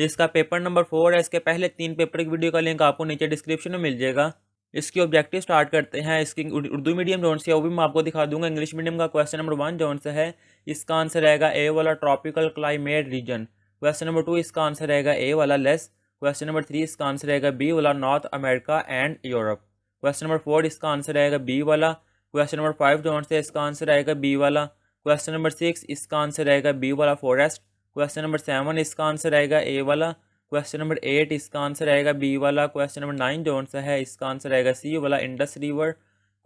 इसका paper number 4 है। इसके पहले 3 पेपर की वीडियो का लिंक आपको नीचे डिस्क्रिप्शन में मिल जाएगा। इसकी ऑब्जेक्टिव स्टार्ट करते हैं। इसकी उर्दू मीडियम जोन से वो भी मैं आपको दिखा दूंगा। इंग्लिश मीडियम का क्वेश्चन नंबर 1 जोन से है, इसका आंसर रहेगा ए वाला tropical climate reason. Question number 2 इसका आंसर रहेगा ए वाला लेस। क्वेश्चन नंबर 3 इसका आंसर रहेगा बी वाला north America and Europe. Question number 4 इसका आंसर रहेगा बी वाला। क्वेश्चन नंबर 5 जोन से इसका आंसर रहेगा बी वाला। क्वेश्चन नंबर 6 इसका आंसर रहेगा बी वाला फॉरेस्ट। क्वेश्चन नंबर 7 इसका आंसर रहेगा ए वाला। क्वेश्चन नंबर 8 इसका आंसर रहेगा बी वाला। क्वेश्चन नंबर 9 जोन सा है, इसका आंसर रहेगा सी वाला इंडस रिवर।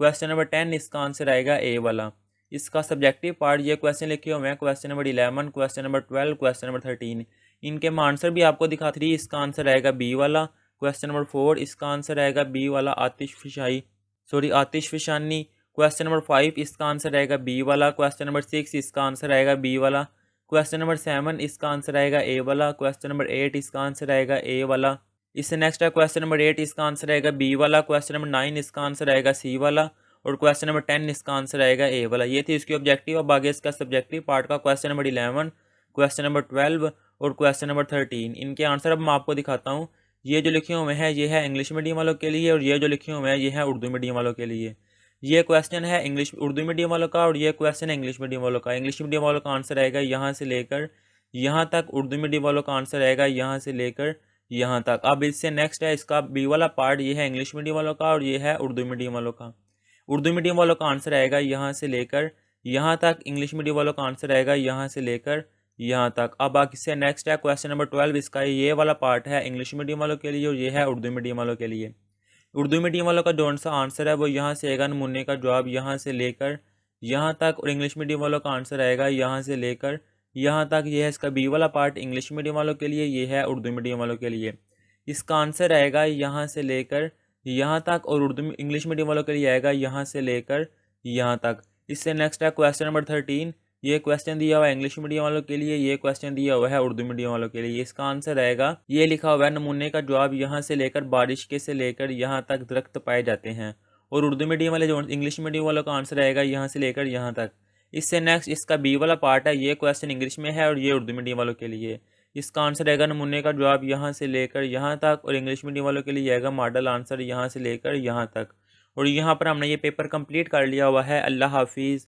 क्वेश्चन नंबर 10 इसका आंसर रहेगा ए वाला। इसका सब्जेक्टिव पार्ट ये क्वेश्चन लिखे हुए हैं, question number 11, question number 12, question number 13। इनके मैं आंसर भी आपको दिखा 3 इसका आंसर रहेगा बी वाला। क्वेश्चन नंबर 4 इसका आंसर रहेगा बी वाला आतिश फिशानी। क्वेश्चन नंबर 5 इसका आंसर रहेगा बी वाला। क्वेश्चन नंबर 6 इसका आंसर रहेगा बी वाला। क्वेश्चन नंबर 7 इसका आंसर रहेगा ए वाला। क्वेश्चन नंबर 8 इसका आंसर रहेगा ए वाला। इससे नेक्स्ट है क्वेश्चन नंबर 8 इसका आंसर रहेगा बी वाला। क्वेश्चन नंबर 9 इसका आंसर रहेगा सी वाला। और क्वेश्चन नंबर 10 इसका आंसर रहेगा ए वाला। ये थी इसकी ऑब्जेक्टिव। अब आगे इसका सब्जेक्टिव पार्ट का क्वेश्चन नंबर 11, क्वेश्चन नंबर 12 और क्वेश्चन नंबर 13। इनके आंसर अब मैं आपको दिखाता हूँ। ये जो लिखे हुए हैं ये है इंग्लिश मीडियम वालों के लिए, और ये जो लिखे हुए हैं ये है उर्दू मीडियम वालों के लिए। ये क्वेश्चन है उर्दू मीडियम वालों का, और ये क्वेश्चन है इंग्लिश मीडियम वालों का। इंग्लिश मीडियम वालों का आंसर रहेगा यहाँ से लेकर यहाँ तक। उर्दू मीडियम वालों का आंसर रहेगा यहाँ से लेकर यहाँ तक। अब इससे नेक्स्ट है इसका बी वाला पार्ट, ये है इंग्लिश मीडियम वालों का और ये है उर्दू मीडियम वालों का। उर्दू मीडियम वालों का आंसर आएगा यहाँ से लेकर यहाँ तक। इंग्लिश मीडियम वालों का आंसर आएगा यहाँ से लेकर यहाँ तक। अब इससे नेक्स्ट है क्वेश्चन नंबर 12। इसका ये वाला पार्ट है इंग्लिश मीडियम वालों के लिए और ये है उर्दू मीडियम वालों के लिए। उर्दू मीडियम वालों का जो सा आंसर है वो यहाँ से आएगा नमूने का जवाब यहाँ से लेकर यहाँ तक, और इंग्लिश मीडियम वालों का आंसर आएगा यहाँ से लेकर यहाँ तक। ये है इसका बी वाला पार्ट इंग्लिश मीडियम वालों के लिए, ये है उर्दू मीडियम वालों के लिए। इसका आंसर आएगा यहाँ से लेकर यहाँ तक, और इंग्लिश मीडियम वालों के लिए आएगा यहाँ से लेकर यहाँ तक। इससे नेक्स्ट है क्वेश्चन नंबर 13। ये क्वेश्चन दिया हुआ है इंग्लिश मीडियम वालों के लिए, ये क्वेश्चन दिया हुआ है उर्दू मीडियम वालों के लिए। इसका आंसर आएगा, ये लिखा हुआ है नमूने का जवाब यहाँ से लेकर बारिश के से लेकर यहाँ तक दरख्त पाए जाते हैं। और उर्दू मीडियम वाले जो इंग्लिश मीडियम वालों का आंसर आएगा यहाँ से लेकर यहाँ तक। इससे नेक्स्ट इसका बी वाला पार्ट है, ये क्वेश्चन इंग्लिश में है और ये उर्दू मीडियम वालों के लिए। इसका आंसर आएगा नमूने का जवाब यहाँ से लेकर यहाँ तक, और इंग्लिश मीडियम वालों के लिए आएगा मॉडल आंसर यहाँ से लेकर यहाँ तक। और यहाँ पर हमने ये पेपर कंप्लीट कर लिया हुआ है। अल्लाह हाफिज़।